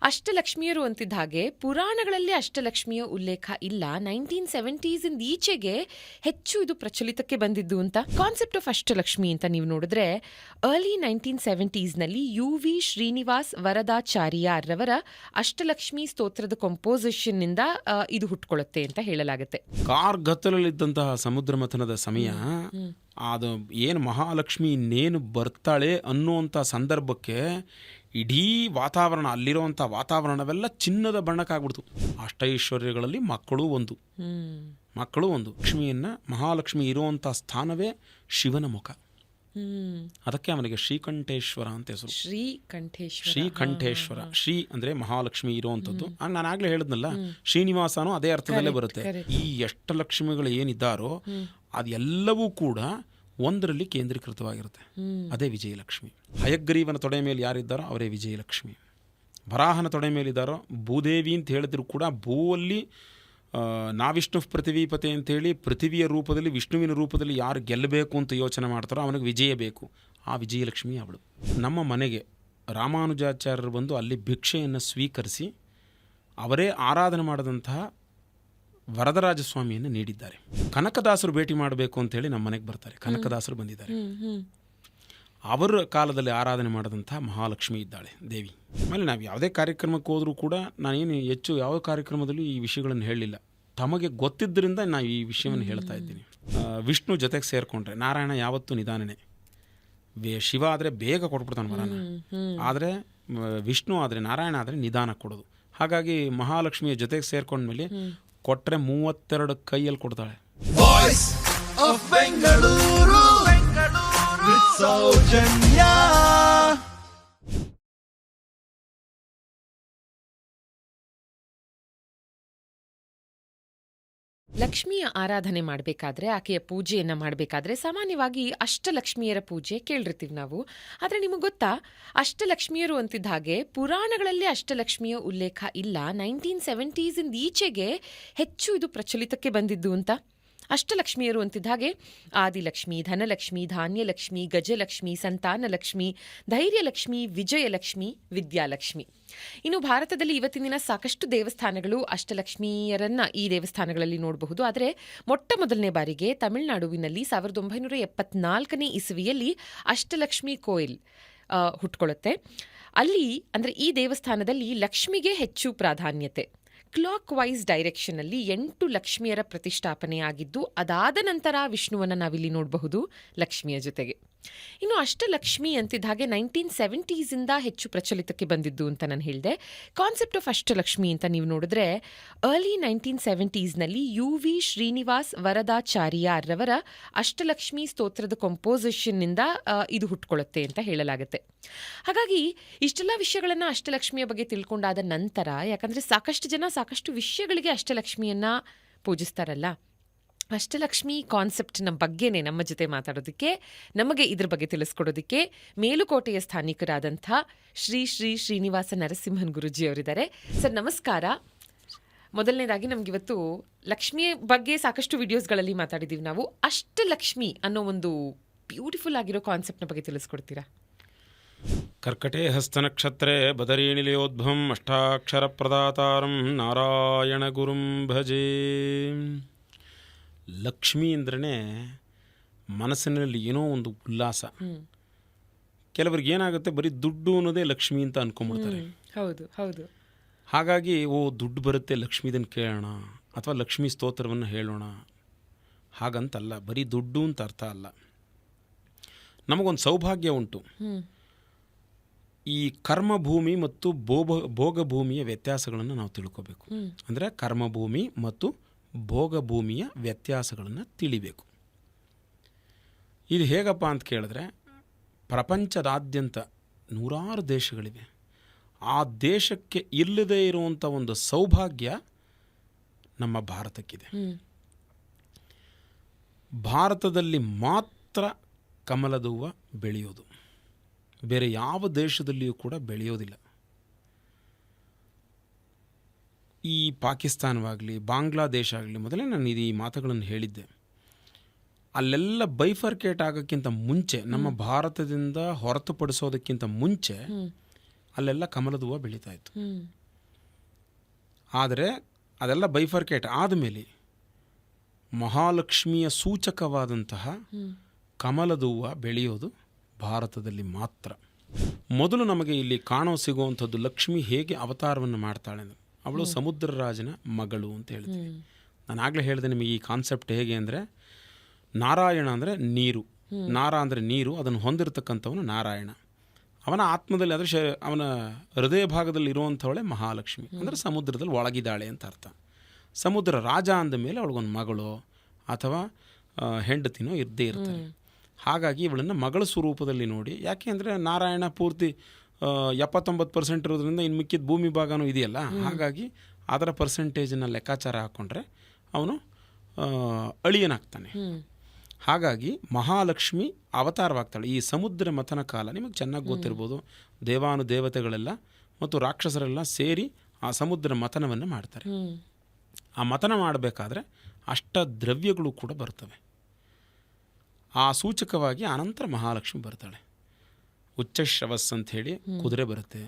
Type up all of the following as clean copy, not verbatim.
ಅಷ್ಟಲಕ್ಷ್ಮಿಯರು ಅಂತಿದ್ದ ಹಾಗೆ ಪುರಾಣಗಳಲ್ಲಿ ಅಷ್ಟಲಕ್ಷ್ಮಿಯ ಉಲ್ಲೇಖ ಇಲ್ಲ. 1970s ಈಚೆಗೆ ಹೆಚ್ಚು ಇದು ಪ್ರಚಲಿತಕ್ಕೆ ಬಂದಿದ್ದು ಅಂತ. ಕಾನ್ಸೆಪ್ಟ್ ಆಫ್ ಅಷ್ಟಲಕ್ಷ್ಮಿ ಅಂತ ನೀವು ನೋಡಿದ್ರೆ ಅರ್ಲಿ 1970s ನಲ್ಲಿ UV ಶ್ರೀನಿವಾಸ್ ವರದಾಚಾರ್ಯರವರ ಅಷ್ಟಲಕ್ಷ್ಮಿ ಸ್ತೋತ್ರದ ಕಂಪೋಸಿಷನ್ ನಿಂದ ಇದು ಹುಟ್ಕೊಳ್ಳುತ್ತೆ ಅಂತ ಹೇಳಲಾಗುತ್ತೆ. ಕಾರ್ಗತ್ತಲಲ್ಲಿದ್ದಂತಹ ಸಮುದ್ರ ಮಥನದ ಸಮಯ, ಅದು ಏನು ಮಹಾಲಕ್ಷ್ಮಿ ಇನ್ನೇನು ಬರ್ತಾಳೆ ಅನ್ನುವಂಥ ಸಂದರ್ಭಕ್ಕೆ ಇಡೀ ವಾತಾವರಣ, ಅಲ್ಲಿರುವಂಥ ವಾತಾವರಣವೆಲ್ಲ ಚಿನ್ನದ ಬಣ್ಣಕ್ಕಾಗ್ಬಿಡ್ತು. ಅಷ್ಟೈಶ್ವರ್ಯಗಳಲ್ಲಿ ಮಕ್ಕಳು ಒಂದು. ಲಕ್ಷ್ಮಿಯನ್ನು, ಮಹಾಲಕ್ಷ್ಮಿ ಇರುವಂಥ ಸ್ಥಾನವೇ ಶಿವನ ಮುಖ. ಅದಕ್ಕೆ ಅವನಿಗೆ ಶ್ರೀಕಂಠೇಶ್ವರ ಅಂತ ಹೆಸರು. ಶ್ರೀಕಂಠೇಶ್ವರ. ಶ್ರೀ ಅಂದರೆ ಮಹಾಲಕ್ಷ್ಮಿ ಇರುವಂಥದ್ದು. ನಾನು ಆಗಲೇ ಹೇಳಿದ್ನಲ್ಲ, ಶ್ರೀನಿವಾಸನೂ ಅದೇ ಅರ್ಥದಲ್ಲೇ ಬರುತ್ತೆ. ಈ ಅಷ್ಟಲಕ್ಷ್ಮಿಗಳು ಏನಿದ್ದಾರೋ ಅದೆಲ್ಲವೂ ಕೂಡ ಒಂದರಲ್ಲಿ ಕೇಂದ್ರೀಕೃತವಾಗಿರುತ್ತೆ. ಅದೇ ವಿಜಯಲಕ್ಷ್ಮಿ. ಹಯಗ್ರೀವನ ತೊಡೆ ಮೇಲೆ ಯಾರಿದ್ದಾರೋ ಅವರೇ ವಿಜಯಲಕ್ಷ್ಮಿ. ವರಾಹನ ತೊಡೆ ಮೇಲಿದ್ದಾರೋ ಭೂದೇವಿ ಅಂತ ಹೇಳಿದ್ರು ಕೂಡ, ಭೂವಲ್ಲಿ ನಾವಿಷ್ಣು ಪೃಥ್ವೀಪತೆ ಅಂತೇಳಿ ಪೃಥ್ವಿಯ ರೂಪದಲ್ಲಿ, ವಿಷ್ಣುವಿನ ರೂಪದಲ್ಲಿ ಯಾರು ಗೆಲ್ಲಬೇಕು ಅಂತ ಯೋಚನೆ ಮಾಡ್ತಾರೋ ಅವನಿಗೆ ವಿಜಯ ಬೇಕು. ಆ ವಿಜಯಲಕ್ಷ್ಮಿ ಅವಳು. ನಮ್ಮ ಮನೆಗೆ ರಾಮಾನುಜಾಚಾರ್ಯರು ಬಂದು ಅಲ್ಲಿ ಭಿಕ್ಷೆಯನ್ನು ಸ್ವೀಕರಿಸಿ ಅವರೇ ಆರಾಧನೆ ಮಾಡಿದಂತಹ ವರದರಾಜಸ್ವಾಮಿಯನ್ನು ನೀಡಿದ್ದಾರೆ. ಕನಕದಾಸರು ಭೇಟಿ ಮಾಡಬೇಕು ಅಂತೇಳಿ ನಮ್ಮ ಮನೆಗೆ ಬರ್ತಾರೆ. ಕನಕದಾಸರು ಬಂದಿದ್ದಾರೆ. ಅವರ ಕಾಲದಲ್ಲಿ ಆರಾಧನೆ ಮಾಡಿದಂಥ ಮಹಾಲಕ್ಷ್ಮಿ ಇದ್ದಾಳೆ ದೇವಿ. ಆಮೇಲೆ ನಾವು ಯಾವುದೇ ಕಾರ್ಯಕ್ರಮಕ್ಕೆ ಹೋದರೂ ಕೂಡ ನಾನೇನು ಹೆಚ್ಚು ಯಾವ ಕಾರ್ಯಕ್ರಮದಲ್ಲೂ ಈ ವಿಷಯಗಳನ್ನು ಹೇಳಲಿಲ್ಲ. ತಮಗೆ ಗೊತ್ತಿದ್ದರಿಂದ ನಾವು ಈ ವಿಷಯವನ್ನು ಹೇಳ್ತಾ ಇದ್ದೀನಿ. ವಿಷ್ಣು ಜೊತೆಗೆ ಸೇರಿಕೊಂಡ್ರೆ ನಾರಾಯಣ ಯಾವತ್ತೂ ನಿಧಾನನೇ. ಶಿವ ಆದರೆ ಬೇಗ ಕೊಟ್ಬಿಡ್ತಾನೆ ವರನ, ಆದರೆ ವಿಷ್ಣು ಆದರೆ, ನಾರಾಯಣ ಆದರೆ ನಿಧಾನ ಕೊಡೋದು. ಹಾಗಾಗಿ ಮಹಾಲಕ್ಷ್ಮಿಯ ಜೊತೆಗೆ ಸೇರ್ಕೊಂಡ್ಮೇಲೆ ಕೊಟ್ಟರೆ 32 ಕೈಯಲ್ಲಿ ಕೊಡ್ತಾಳೆ. Voice of Bengaluru, Soujanya. ಲಕ್ಷ್ಮಿಯ ಆರಾಧನೆ ಮಾಡಬೇಕಾದ್ರೆ, ಆಕೆಯ ಪೂಜೆಯನ್ನು ಮಾಡಬೇಕಾದ್ರೆ ಸಾಮಾನ್ಯವಾಗಿ ಅಷ್ಟಲಕ್ಷ್ಮಿಯರ ಪೂಜೆ ಕೇಳಿರ್ತೀವಿ ನಾವು. ಆದರೆ ನಿಮಗೆ ಗೊತ್ತಾ, ಅಷ್ಟಲಕ್ಷ್ಮಿಯರು ಅಂತಿದ್ದ ಹಾಗೆ ಪುರಾಣಗಳಲ್ಲಿ ಅಷ್ಟಲಕ್ಷ್ಮಿಯ ಉಲ್ಲೇಖ ಇಲ್ಲ. 1970s ಈಚೆಗೆ ಹೆಚ್ಚು ಇದು ಪ್ರಚಲಿತಕ್ಕೆ ಬಂದಿದ್ದು ಅಂತ. ಅಷ್ಟಲಕ್ಷ್ಮಿಯರು ಅಂತಿದ್ದ ಹಾಗೆ ಆದಿಲಕ್ಷ್ಮಿ, ಧನಲಕ್ಷ್ಮಿ, ಧಾನ್ಯಲಕ್ಷ್ಮಿ, ಗಜಲಕ್ಷ್ಮಿ, ಸಂತಾನಲಕ್ಷ್ಮಿ, ಧೈರ್ಯಲಕ್ಷ್ಮಿ, ವಿಜಯಲಕ್ಷ್ಮಿ, ವಿದ್ಯಾಲಕ್ಷ್ಮಿ. ಇನ್ನು ಭಾರತದಲ್ಲಿ ಇವತ್ತಿನ ದಿನ ಸಾಕಷ್ಟು ದೇವಸ್ಥಾನಗಳು ಅಷ್ಟಲಕ್ಷ್ಮಿಯರನ್ನ ಈ ದೇವಸ್ಥಾನಗಳಲ್ಲಿ ನೋಡಬಹುದು. ಆದರೆ ಮೊಟ್ಟ ಮೊದಲನೇ ಬಾರಿಗೆ ತಮಿಳುನಾಡುವಿನಲ್ಲಿ 1974ನೇ ಇಸವಿಯಲ್ಲಿ ಅಷ್ಟಲಕ್ಷ್ಮಿ ಕೋಯಿಲ್ ಹುಟ್ಕೊಳ್ಳುತ್ತೆ. ಅಲ್ಲಿ ಅಂದರೆ ಈ ದೇವಸ್ಥಾನದಲ್ಲಿ ಲಕ್ಷ್ಮಿಗೆ ಹೆಚ್ಚು ಪ್ರಾಧಾನ್ಯತೆ. ಕ್ಲಾಕ್ ವೈಸ್ ಡೈರೆಕ್ಷನ್ನಲ್ಲಿ 8 ಲಕ್ಷ್ಮಿಯರ ಪ್ರತಿಷ್ಠಾಪನೆಯಾಗಿದ್ದು, ಅದಾದ ನಂತರ ವಿಷ್ಣುವನ್ನು ನಾವಿಲ್ಲಿ ನೋಡಬಹುದು ಲಕ್ಷ್ಮಿಯ ಜೊತೆಗೆ. ಇನ್ನು ಅಷ್ಟಲಕ್ಷ್ಮಿ ಅಂತಿದ್ದ ಹಾಗೆ 1970s ಹೆಚ್ಚು ಪ್ರಚಲಿತಕ್ಕೆ ಬಂದಿದ್ದು ಅಂತ ನಾನು ಹೇಳಿದೆ. ಕಾನ್ಸೆಪ್ಟ್ ಆಫ್ ಅಷ್ಟಲಕ್ಷ್ಮಿ ಅಂತ ನೀವು ನೋಡಿದ್ರೆ ಅರ್ಲಿ 1970s ನಲ್ಲಿ UV ಶ್ರೀನಿವಾಸ್ ವರದಾಚಾರ್ಯರವರ ಅಷ್ಟಲಕ್ಷ್ಮಿ ಸ್ತೋತ್ರದ ಕಂಪೋಸಿಷನ್ ನಿಂದ ಇದು ಹುಟ್ಕೊಳ್ಳುತ್ತೆ ಅಂತ ಹೇಳಲಾಗುತ್ತೆ. ಹಾಗಾಗಿ ಇಷ್ಟೆಲ್ಲ ವಿಷಯಗಳನ್ನು ಅಷ್ಟಲಕ್ಷ್ಮಿಯ ಬಗ್ಗೆ ತಿಳ್ಕೊಂಡಾದ ನಂತರ, ಯಾಕಂದರೆ ಸಾಕಷ್ಟು ಜನ ಸಾಕಷ್ಟು ವಿಷಯಗಳಿಗೆ ಅಷ್ಟಲಕ್ಷ್ಮಿಯನ್ನು ಪೂಜಿಸ್ತಾರಲ್ಲ, ಅಷ್ಟಲಕ್ಷ್ಮಿ ಕಾನ್ಸೆಪ್ಟ್ನ ಬಗ್ಗೆನೇ ನಮ್ಮ ಜೊತೆ ಮಾತಾಡೋದಕ್ಕೆ, ನಮಗೆ ಇದ್ರ ಬಗ್ಗೆ ತಿಳಿಸ್ಕೊಡೋದಕ್ಕೆ ಮೇಲುಕೋಟೆಯ ಸ್ಥಾನಿಕರಾದಂಥ ಶ್ರೀ ಶ್ರೀ ಶ್ರೀನಿವಾಸ ನರಸಿಂಹನ್ ಗುರುಜಿ ಅವರಿದ್ದಾರೆ. ಸರ್ ನಮಸ್ಕಾರ. ಮೊದಲನೇದಾಗಿ ನಮಗಿವತ್ತು ಲಕ್ಷ್ಮಿಯ ಬಗ್ಗೆ ಸಾಕಷ್ಟು ವಿಡಿಯೋಸ್ಗಳಲ್ಲಿ ಮಾತಾಡಿದ್ದೀವಿ ನಾವು. ಅಷ್ಟಲಕ್ಷ್ಮಿ ಅನ್ನೋ ಒಂದು ಬ್ಯೂಟಿಫುಲ್ ಆಗಿರೋ ಕಾನ್ಸೆಪ್ಟ್ನ ಬಗ್ಗೆ ತಿಳಿಸ್ಕೊಡ್ತೀರಾ? ಕರ್ಕಟೇ ಹಸ್ತ ನಕ್ಷತ್ರೇ ಬದರೀನಿಲಯೋದ್ಭವಂ ಅಷ್ಟಾಕ್ಷರ ಪ್ರದಾತಾರಂ ನಾರಾಯಣ ಗುರುಂ ಭಜೇ. ಲಕ್ಷ್ಮಿ ಅಂದ್ರೇ ಮನಸ್ಸಿನಲ್ಲಿ ಏನೋ ಒಂದು ಉಲ್ಲಾಸ. ಕೆಲವರಿಗೆ ಏನಾಗುತ್ತೆ, ಬರೀ ದುಡ್ಡು ಅನ್ನೋದೇ ಲಕ್ಷ್ಮಿ ಅಂತ ಅನ್ಕೊಂಡ್ಬಿಡ್ತಾರೆ. ಹೌದು ಹೌದು. ಹಾಗಾಗಿ ದುಡ್ಡು ಬರುತ್ತೆ, ಲಕ್ಷ್ಮಿದನ್ನು ಕೇಳೋಣ ಅಥವಾ ಲಕ್ಷ್ಮಿ ಸ್ತೋತ್ರವನ್ನು ಹೇಳೋಣ ಹಾಗಂತಲ್ಲ. ಬರೀ ದುಡ್ಡು ಅಂತ ಅರ್ಥ ಅಲ್ಲ. ನಮಗೊಂದು ಸೌಭಾಗ್ಯ ಉಂಟು. ಈ ಕರ್ಮಭೂಮಿ ಮತ್ತು ಭೋಗಭೂಮಿಯ ವ್ಯತ್ಯಾಸಗಳನ್ನು ನಾವು ತಿಳ್ಕೋಬೇಕು. ಅಂದರೆ ಕರ್ಮಭೂಮಿ ಮತ್ತು ಭೋಗಭೂಮಿಯ ವ್ಯತ್ಯಾಸಗಳನ್ನು ತಿಳಿಬೇಕು. ಇದು ಹೇಗಪ್ಪ ಅಂತ ಕೇಳಿದ್ರೆ, ಪ್ರಪಂಚದಾದ್ಯಂತ 100 ದೇಶಗಳಿವೆ. ಆ ದೇಶಕ್ಕೆ ಇಲ್ಲದೇ ಇರುವಂಥ ಒಂದು ಸೌಭಾಗ್ಯ ನಮ್ಮ ಭಾರತಕ್ಕಿದೆ. ಭಾರತದಲ್ಲಿ ಮಾತ್ರ ಕಮಲದ ಹೂವು ಬೆಳೆಯೋದು, ಬೇರೆ ಯಾವ ದೇಶದಲ್ಲಿಯೂ ಕೂಡ ಬೆಳೆಯೋದಿಲ್ಲ. ಈ ಪಾಕಿಸ್ತಾನವಾಗಲಿ, ಬಾಂಗ್ಲಾದೇಶ ಆಗಲಿ, ಮೊದಲೇ ನಾನು ಈ ಮಾತುಗಳನ್ನು ಹೇಳಿದ್ದೆ. ಅಲ್ಲೆಲ್ಲ ಬೈಫರ್ಕೇಟ್ ಆಗೋಕ್ಕಿಂತ ಮುಂಚೆ, ನಮ್ಮ ಭಾರತದಿಂದ ಹೊರತುಪಡಿಸೋದಕ್ಕಿಂತ ಮುಂಚೆ ಅಲ್ಲೆಲ್ಲ ಕಮಲದ ಹೂವು ಬೆಳೀತಾ ಇತ್ತು. ಹ್ಮ್. ಆದರೆ ಅದೆಲ್ಲ ಬೈಫರ್ಕೇಟ್ ಆದಮೇಲೆ ಮಹಾಲಕ್ಷ್ಮಿಯ ಸೂಚಕವಾದಂತಹ ಕಮಲದ ಹೂವು ಬೆಳೆಯೋದು ಭಾರತದಲ್ಲಿ ಮಾತ್ರ. ಮೊದಲು ನಮಗೆ ಇಲ್ಲಿ ಸಿಗುವಂಥದ್ದು ಲಕ್ಷ್ಮಿ ಹೇಗೆ ಅವತಾರವನ್ನು ಮಾಡ್ತಾಳೆ ಅಂದರೆ, ಅವಳು ಸಮುದ್ರ ರಾಜನ ಮಗಳು ಅಂತ ಹೇಳ್ತೀವಿ. ನಾನು ಆಗಲೇ ಹೇಳಿದೆ ನಿಮಗೆ ಈ ಕಾನ್ಸೆಪ್ಟ್ ಹೇಗೆ ಅಂದರೆ, ನಾರಾಯಣ ಅಂದರೆ ನೀರು, ನಾರ ಅಂದರೆ ನೀರು, ಅದನ್ನು ಹೊಂದಿರತಕ್ಕಂಥವನು ನಾರಾಯಣ. ಅವನ ಆತ್ಮದಲ್ಲಿ ಅಂದರೆ ಅವನ ಹೃದಯ ಭಾಗದಲ್ಲಿ ಇರುವಂಥವಳೆ ಮಹಾಲಕ್ಷ್ಮಿ, ಅಂದರೆ ಸಮುದ್ರದಲ್ಲಿ ಒಳಗಿದ್ದಾಳೆ ಅಂತ ಅರ್ಥ. ಸಮುದ್ರ ರಾಜ ಅಂದ ಮೇಲೆ ಅವಳಿಗೊಂದು ಮಗಳು ಅಥವಾ ಹೆಂಡತಿನೋ ಇದ್ದೇ ಇರ್ತಾರೆ. ಹಾಗಾಗಿ ಇವಳನ್ನು ಮಗಳ ಸ್ವರೂಪದಲ್ಲಿ ನೋಡಿ. ಯಾಕೆ ಅಂದರೆ ನಾರಾಯಣ ಪೂರ್ತಿ 79% ಇರೋದ್ರಿಂದ ಇನ್ನು ಮಿಕ್ಕಿದ ಭೂಮಿ ಭಾಗನೂ ಇದೆಯಲ್ಲ, ಹಾಗಾಗಿ ಅದರ ಪರ್ಸೆಂಟೇಜನ್ನು ಲೆಕ್ಕಾಚಾರ ಹಾಕ್ಕೊಂಡ್ರೆ ಅವನು ಅಳಿಯನಾಗ್ತಾನೆ. ಹಾಗಾಗಿ ಮಹಾಲಕ್ಷ್ಮಿ ಅವತಾರವಾಗ್ತಾಳೆ. ಈ ಸಮುದ್ರ ಮಥನ ಕಾಲ ನಿಮಗೆ ಚೆನ್ನಾಗಿ ಗೊತ್ತಿರ್ಬೋದು. ದೇವಾನುದೇವತೆಗಳೆಲ್ಲ ಮತ್ತು ರಾಕ್ಷಸರೆಲ್ಲ ಸೇರಿ ಆ ಸಮುದ್ರ ಮಥನವನ್ನು ಮಾಡ್ತಾರೆ. ಆ ಮಥನ ಮಾಡಬೇಕಾದ್ರೆ ಅಷ್ಟ ದ್ರವ್ಯಗಳು ಕೂಡ ಬರ್ತವೆ. ಆ ಸೂಚಕವಾಗಿ ಆನಂತರ ಮಹಾಲಕ್ಷ್ಮಿ ಬರ್ತಾಳೆ. ಉಚ್ಚಶ್ರವಸ್ ಅಂಥೇಳಿ ಕುದುರೆ ಬರುತ್ತೆ,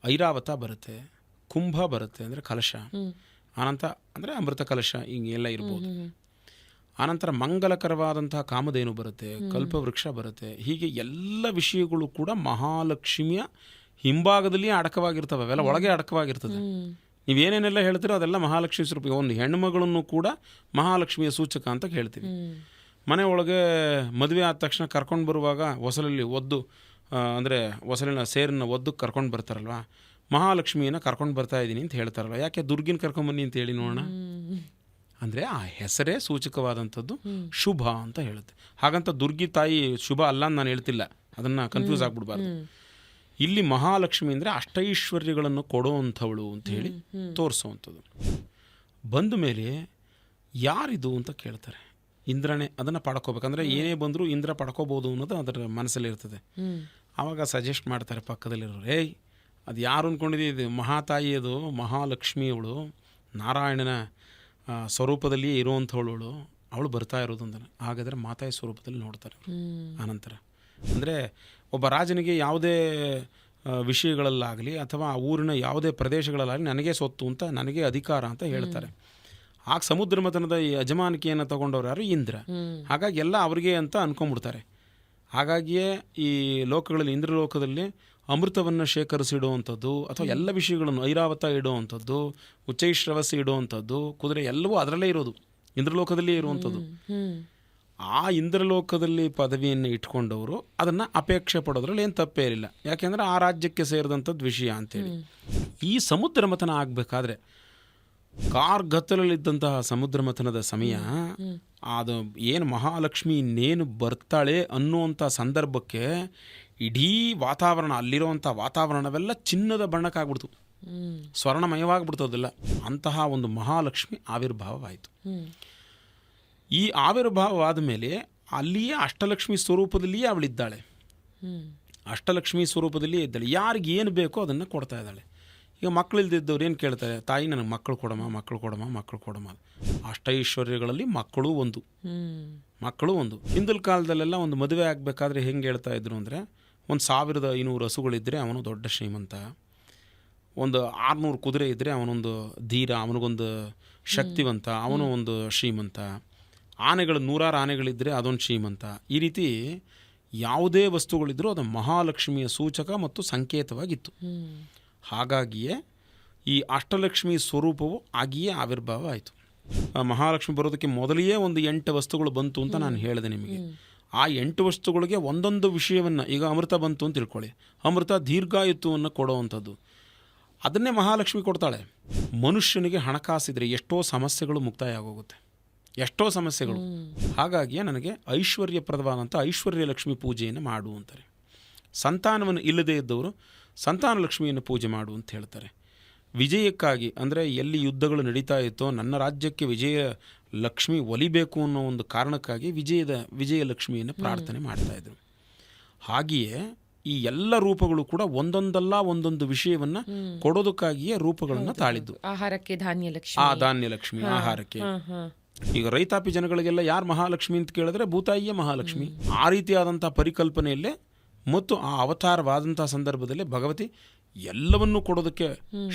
ಐರಾವತ ಬರುತ್ತೆ, ಕುಂಭ ಬರುತ್ತೆ ಅಂದರೆ ಕಲಶ, ಅನಂತ ಅಂದರೆ ಅಮೃತ ಕಲಶ, ಹಿಂಗೆಲ್ಲ ಇರ್ಬೋದು. ಆನಂತರ ಮಂಗಲಕರವಾದಂತಹ ಕಾಮಧೇನು ಬರುತ್ತೆ, ಕಲ್ಪವೃಕ್ಷ ಬರುತ್ತೆ. ಹೀಗೆ ಎಲ್ಲ ವಿಷಯಗಳು ಕೂಡ ಮಹಾಲಕ್ಷ್ಮಿಯ ಹಿಂಭಾಗದಲ್ಲಿ ಅಡಕವಾಗಿರ್ತವೆ. ಅವೆಲ್ಲ ಒಳಗೆ ಅಡಕವಾಗಿರ್ತದೆ. ನೀವೇನೇನೆಲ್ಲ ಹೇಳ್ತೀರೋ ಅದೆಲ್ಲ ಮಹಾಲಕ್ಷ್ಮಿ ಸ್ವರೂಪ. ಒಂದು ಹೆಣ್ಣುಮಗಳನ್ನು ಕೂಡ ಮಹಾಲಕ್ಷ್ಮಿಯ ಸೂಚಕ ಅಂತ ಹೇಳ್ತೀವಿ. ಮನೆ ಒಳಗೆ ಮದುವೆ ಆದ ತಕ್ಷಣ ಕರ್ಕೊಂಡು ಬರುವಾಗ ಹೊಸಲಲ್ಲಿ ಒದ್ದು ಅಂದರೆ ಹೊಸಲಿನ ಸೇರನ್ನ ಒದ್ದಕ್ಕೆ ಕರ್ಕೊಂಡು ಬರ್ತಾರಲ್ವ, ಮಹಾಲಕ್ಷ್ಮಿಯನ್ನು ಕರ್ಕೊಂಡು ಬರ್ತಾ ಇದ್ದೀನಿ ಅಂತ ಹೇಳ್ತಾರಲ್ವ. ಯಾಕೆ ದುರ್ಗಿನ ಕರ್ಕೊಂಬನ್ನಿ ಅಂತ ಹೇಳಿ ನೋಡೋಣ ಅಂದರೆ ಆ ಹೆಸರೇ ಸೂಚಕವಾದಂಥದ್ದು ಶುಭ ಅಂತ ಹೇಳುತ್ತೆ. ಹಾಗಂತ ದುರ್ಗಿ ತಾಯಿ ಶುಭ ಅಲ್ಲ ಅಂತ ನಾನು ಹೇಳ್ತಿಲ್ಲ, ಅದನ್ನು ಕನ್ಫ್ಯೂಸ್ ಆಗಿಬಿಡ್ಬಾರ್ದು. ಇಲ್ಲಿ ಮಹಾಲಕ್ಷ್ಮಿ ಅಂದರೆ ಅಷ್ಟೈಶ್ವರ್ಯಗಳನ್ನು ಕೊಡೋವಂಥವಳು ಅಂತ ಹೇಳಿ ತೋರಿಸೋವಂಥದ್ದು. ಬಂದ ಮೇಲೆ ಯಾರಿದು ಅಂತ ಕೇಳ್ತಾರೆ. ಇಂದ್ರನೇ ಅದನ್ನು ಪಡ್ಕೋಬೇಕಂದ್ರೆ ಏನೇ ಬಂದರೂ ಇಂದ್ರ ಪಡ್ಕೋಬೋದು ಅನ್ನೋದು ಅದರ ಮನಸ್ಸಲ್ಲಿ ಇರ್ತದೆ. ಆವಾಗ ಸಜೆಸ್ಟ್ ಮಾಡ್ತಾರೆ ಪಕ್ಕದಲ್ಲಿರೋರು, ಅದು ಯಾರು ಅಂದ್ಕೊಂಡಿದ್ದೀವಿ, ಇದು ಮಹಾತಾಯಿ, ಅದು ಮಹಾಲಕ್ಷ್ಮಿಯವಳು, ನಾರಾಯಣನ ಸ್ವರೂಪದಲ್ಲಿಯೇ ಇರುವಂಥವಳು, ಅವಳು ಬರ್ತಾ ಇರೋದು ಅಂತಾನೆ. ಹಾಗಾದರೆ ಮಾತಾಯಿ ಸ್ವರೂಪದಲ್ಲಿ ನೋಡ್ತಾರೆ ಆನಂತರ. ಅಂದರೆ ಒಬ್ಬ ರಾಜನಿಗೆ ಯಾವುದೇ ವಿಷಯಗಳಲ್ಲಾಗಲಿ ಅಥವಾ ಆ ಊರಿನ ಯಾವುದೇ ಪ್ರದೇಶಗಳಲ್ಲಾಗಲಿ ನನಗೆ ಸೊತ್ತು ಅಂತ, ನನಗೆ ಅಧಿಕಾರ ಅಂತ ಹೇಳ್ತಾರೆ. ಆಗ ಸಮುದ್ರ ಮಥನದ ಈ ಯಜಮಾನಿಕೆಯನ್ನು ತಗೊಂಡವ್ರು ಯಾರು? ಇಂದ್ರ. ಹಾಗಾಗಿ ಎಲ್ಲ ಅವ್ರಿಗೆ ಅಂತ ಅನ್ಕೊಂಡ್ಬಿಡ್ತಾರೆ. ಹಾಗಾಗಿಯೇ ಈ ಲೋಕಗಳಲ್ಲಿ, ಇಂದ್ರಲೋಕದಲ್ಲಿ ಅಮೃತವನ್ನು ಶೇಖರಿಸಿಡುವಂಥದ್ದು ಅಥವಾ ಎಲ್ಲ ವಿಷಯಗಳನ್ನು, ಐರಾವತ ಇಡುವಂಥದ್ದು, ಉಚ್ಚೈಶ್ರವಸ್ಸು ಇಡುವಂಥದ್ದು, ಕುದುರೆ ಎಲ್ಲವೂ ಅದರಲ್ಲೇ ಇರೋದು, ಇಂದ್ರಲೋಕದಲ್ಲೇ ಇರುವಂಥದ್ದು. ಆ ಇಂದ್ರಲೋಕದಲ್ಲಿ ಪದವಿಯನ್ನು ಇಟ್ಕೊಂಡವರು ಅದನ್ನು ಅಪೇಕ್ಷೆ ಪಡೋದ್ರಲ್ಲಿ ಏನು ತಪ್ಪೇ ಇರಲಿಲ್ಲ. ಯಾಕೆಂದರೆ ಆ ರಾಜ್ಯಕ್ಕೆ ಸೇರಿದಂಥದ್ದು ವಿಷಯ ಅಂತೇಳಿ. ಈ ಸಮುದ್ರ ಮಥನ ಆಗಬೇಕಾದ್ರೆ ಕಾರ್ಗತ್ತಲಲ್ಲಿದ್ದಂತಹ ಸಮುದ್ರ ಮಥನದ ಸಮಯ, ಅದು ಏನು ಮಹಾಲಕ್ಷ್ಮಿ ಇನ್ನೇನು ಬರ್ತಾಳೆ ಅನ್ನುವಂಥ ಸಂದರ್ಭಕ್ಕೆ ಇಡೀ ವಾತಾವರಣ, ಅಲ್ಲಿರುವಂಥ ವಾತಾವರಣವೆಲ್ಲ ಚಿನ್ನದ ಬಣ್ಣಕ್ಕಾಗ್ಬಿಡ್ತು, ಸ್ವರ್ಣಮಯವಾಗಿಬಿಡ್ತದಲ್ಲ. ಅಂತಹ ಒಂದು ಮಹಾಲಕ್ಷ್ಮಿ ಆವಿರ್ಭಾವವಾಯಿತು. ಈ ಆವಿರ್ಭಾವವಾದ ಮೇಲೆ ಅಲ್ಲಿಯೇ ಅಷ್ಟಲಕ್ಷ್ಮಿ ಸ್ವರೂಪದಲ್ಲಿಯೇ ಅವಳಿದ್ದಾಳೆ. ಅಷ್ಟಲಕ್ಷ್ಮಿ ಸ್ವರೂಪದಲ್ಲಿಯೇ ಇದ್ದಾಳೆ. ಯಾರಿಗೆ ಏನು ಬೇಕೋ ಅದನ್ನು ಕೊಡ್ತಾ ಇದ್ದಾಳೆ. ಈಗ ಮಕ್ಕಳಿಲ್ದಿದ್ದವ್ರು ಏನು ಕೇಳ್ತಾರೆ? ತಾಯಿ ನನಗೆ ಮಕ್ಕಳು ಕೊಡಮ್ಮ, ಮಕ್ಕಳು ಕೊಡಮ್ಮ, ಮಕ್ಕಳು ಕೊಡಮ್ಮ. ಅಷ್ಟೈಶ್ವರ್ಯಗಳಲ್ಲಿ ಮಕ್ಕಳು ಒಂದು. ಹಿಂದಿನ ಕಾಲದಲ್ಲೆಲ್ಲ ಒಂದು ಮದುವೆ ಆಗಬೇಕಾದ್ರೆ ಹೆಂಗೆ ಹೇಳ್ತಾ ಇದ್ರು ಅಂದರೆ, 1500 ಹಸುಗಳಿದ್ದರೆ ಅವನು ದೊಡ್ಡ ಶ್ರೀಮಂತ, ಒಂದು 600 ಕುದುರೆ ಇದ್ದರೆ ಅವನೊಂದು ಧೀರ, ಅವನಿಗೊಂದು ಶಕ್ತಿವಂತ, ಅವನು ಒಂದು ಶ್ರೀಮಂತ. ಆನೆಗಳು 100 ಆನೆಗಳಿದ್ದರೆ ಅದೊಂದು ಶ್ರೀಮಂತ. ಈ ರೀತಿ ಯಾವುದೇ ವಸ್ತುಗಳಿದ್ರೂ ಅದು ಮಹಾಲಕ್ಷ್ಮಿಯ ಸೂಚಕ ಮತ್ತು ಸಂಕೇತವಾಗಿತ್ತು. ಹಾಗಾಗಿಯೇ ಈ ಅಷ್ಟಲಕ್ಷ್ಮಿ ಸ್ವರೂಪವು ಆಗಿಯೇ ಆವಿರ್ಭಾವ ಆಯಿತು. ಮಹಾಲಕ್ಷ್ಮಿ ಬರೋದಕ್ಕೆ ಮೊದಲಿಯೇ ಒಂದು 8 ವಸ್ತುಗಳು ಬಂತು ಅಂತ ನಾನು ಹೇಳಿದೆ ನಿಮಗೆ. ಆ 8 ವಸ್ತುಗಳಿಗೆ ಒಂದೊಂದು ವಿಷಯವನ್ನು, ಈಗ ಅಮೃತ ಬಂತು ಅಂತ ತಿಳ್ಕೊಳ್ಳಿ, ಅಮೃತ ದೀರ್ಘಾಯುತ್ವವನ್ನು ಕೊಡುವಂಥದ್ದು, ಅದನ್ನೇ ಮಹಾಲಕ್ಷ್ಮಿ ಕೊಡ್ತಾಳೆ. ಮನುಷ್ಯನಿಗೆ ಹಣಕಾಸಿದ್ರೆ ಎಷ್ಟೋ ಸಮಸ್ಯೆಗಳು ಮುಕ್ತಾಯ ಆಗೋಗುತ್ತೆ, ಎಷ್ಟೋ ಸಮಸ್ಯೆಗಳು. ಹಾಗಾಗಿಯೇ ನನಗೆ ಐಶ್ವರ್ಯಪ್ರದವಾದಂಥ ಐಶ್ವರ್ಯ ಲಕ್ಷ್ಮಿ ಪೂಜೆಯನ್ನು ಮಾಡು ಅಂತಾರೆ. ಸಂತಾನವನ್ನು ಇಲ್ಲದೇ ಇದ್ದವರು ಸಂತಾನ ಲಕ್ಷ್ಮಿಯನ್ನು ಪೂಜೆ ಮಾಡು ಅಂತ ಹೇಳ್ತಾರೆ. ವಿಜಯಕ್ಕಾಗಿ, ಅಂದರೆ ಎಲ್ಲಿ ಯುದ್ಧಗಳು ನಡೀತಾ ಇತ್ತೋ ನನ್ನ ರಾಜ್ಯಕ್ಕೆ ವಿಜಯ ಲಕ್ಷ್ಮಿ ಒಲಿಬೇಕು ಅನ್ನೋ ಒಂದು ಕಾರಣಕ್ಕಾಗಿ ವಿಜಯಲಕ್ಷ್ಮಿಯನ್ನು ಪ್ರಾರ್ಥನೆ ಮಾಡ್ತಾಯಿದ್ರು. ಹಾಗೆಯೇ ಈ ಎಲ್ಲ ರೂಪಗಳು ಕೂಡ ಒಂದೊಂದಲ್ಲ ಒಂದೊಂದು ವಿಷಯವನ್ನು ಕೊಡೋದಕ್ಕಾಗಿಯೇ ರೂಪಗಳನ್ನು ತಾಳಿದ್ದು. ಆಹಾರಕ್ಕೆ ಧಾನ್ಯಲಕ್ಷ್ಮಿ, ಆಹಾರಕ್ಕೆ. ಈಗ ರೈತಾಪಿ ಜನಗಳಿಗೆಲ್ಲ ಯಾರು ಮಹಾಲಕ್ಷ್ಮಿ ಅಂತ ಕೇಳಿದ್ರೆ ಭೂತಾಯಿಯೇ ಮಹಾಲಕ್ಷ್ಮಿ. ಆ ರೀತಿಯಾದಂಥ ಪರಿಕಲ್ಪನೆಯಲ್ಲೇ ಮತ್ತು ಆ ಅವತಾರವಾದಂಥ ಸಂದರ್ಭದಲ್ಲಿ ಭಗವತಿ ಎಲ್ಲವನ್ನೂ ಕೊಡೋದಕ್ಕೆ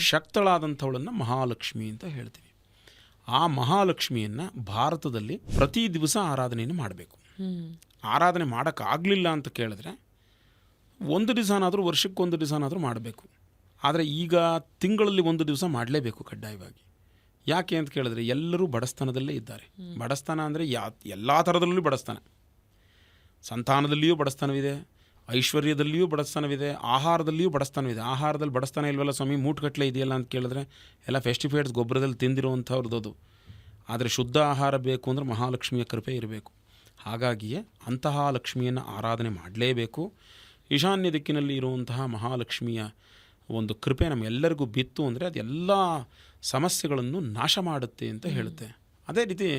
ಶಕ್ತಳಾದಂಥವಳನ್ನು ಮಹಾಲಕ್ಷ್ಮಿ ಅಂತ ಹೇಳ್ತೀವಿ. ಆ ಮಹಾಲಕ್ಷ್ಮಿಯನ್ನು ಭಾರತದಲ್ಲಿ ಪ್ರತಿ ದಿವಸ ಆರಾಧನೆಯನ್ನು ಮಾಡಬೇಕು. ಆರಾಧನೆ ಮಾಡೋಕ್ಕಾಗಲಿಲ್ಲ ಅಂತ ಕೇಳಿದ್ರೆ ಒಂದು ದಿವಸನಾದರೂ, ವರ್ಷಕ್ಕೊಂದು ದಿವಸನಾದರೂ ಮಾಡಬೇಕು. ಆದರೆ ಈಗ ತಿಂಗಳಲ್ಲಿ ಒಂದು ದಿವಸ ಮಾಡಲೇಬೇಕು ಕಡ್ಡಾಯವಾಗಿ. ಯಾಕೆ ಅಂತ ಕೇಳಿದ್ರೆ ಎಲ್ಲರೂ ಬಡಸ್ತನದಲ್ಲೇ ಇದ್ದಾರೆ. ಬಡಸ್ತನ ಅಂದರೆ ಎಲ್ಲ ಥರದಲ್ಲೂ ಬಡಸ್ತನ. ಸಂತಾನದಲ್ಲಿಯೂ ಬಡಸ್ತನವಿದೆ, ಐಶ್ವರ್ಯದಲ್ಲಿಯೂ ಬಡಸ್ತನವಿದೆ, ಆಹಾರದಲ್ಲಿಯೂ ಬಡಸ್ತನವಿದೆ. ಆಹಾರದಲ್ಲಿ ಬಡಸ್ತನ ಇಲ್ವಲ್ಲ ಸ್ವಾಮಿ, ಮೂಟುಗಟ್ಟಲೆ ಇದೆಯಲ್ಲ ಅಂತ ಕೇಳಿದ್ರೆ ಎಲ್ಲ ಫೆಸ್ಟಿಫೈಡ್ಸ್ ಗೊಬ್ಬರದಲ್ಲಿ ತಿಂದಿರುವಂಥವ್ರದ್ದು. ಆದರೆ ಶುದ್ಧ ಆಹಾರ ಬೇಕು ಅಂದರೆ ಮಹಾಲಕ್ಷ್ಮಿಯ ಕೃಪೆ ಇರಬೇಕು. ಹಾಗಾಗಿಯೇ ಅಂತಹ ಲಕ್ಷ್ಮಿಯನ್ನು ಆರಾಧನೆ ಮಾಡಲೇಬೇಕು. ಈಶಾನ್ಯ ದಿಕ್ಕಿನಲ್ಲಿ ಇರುವಂತಹ ಮಹಾಲಕ್ಷ್ಮಿಯ ಒಂದು ಕೃಪೆ ನಮ್ಮೆಲ್ಲರಿಗೂ ಬಿತ್ತು ಅಂದರೆ ಅದೆಲ್ಲ ಸಮಸ್ಯೆಗಳನ್ನು ನಾಶ ಮಾಡುತ್ತೆ ಅಂತ ಹೇಳುತ್ತೆ. ಅದೇ ರೀತಿ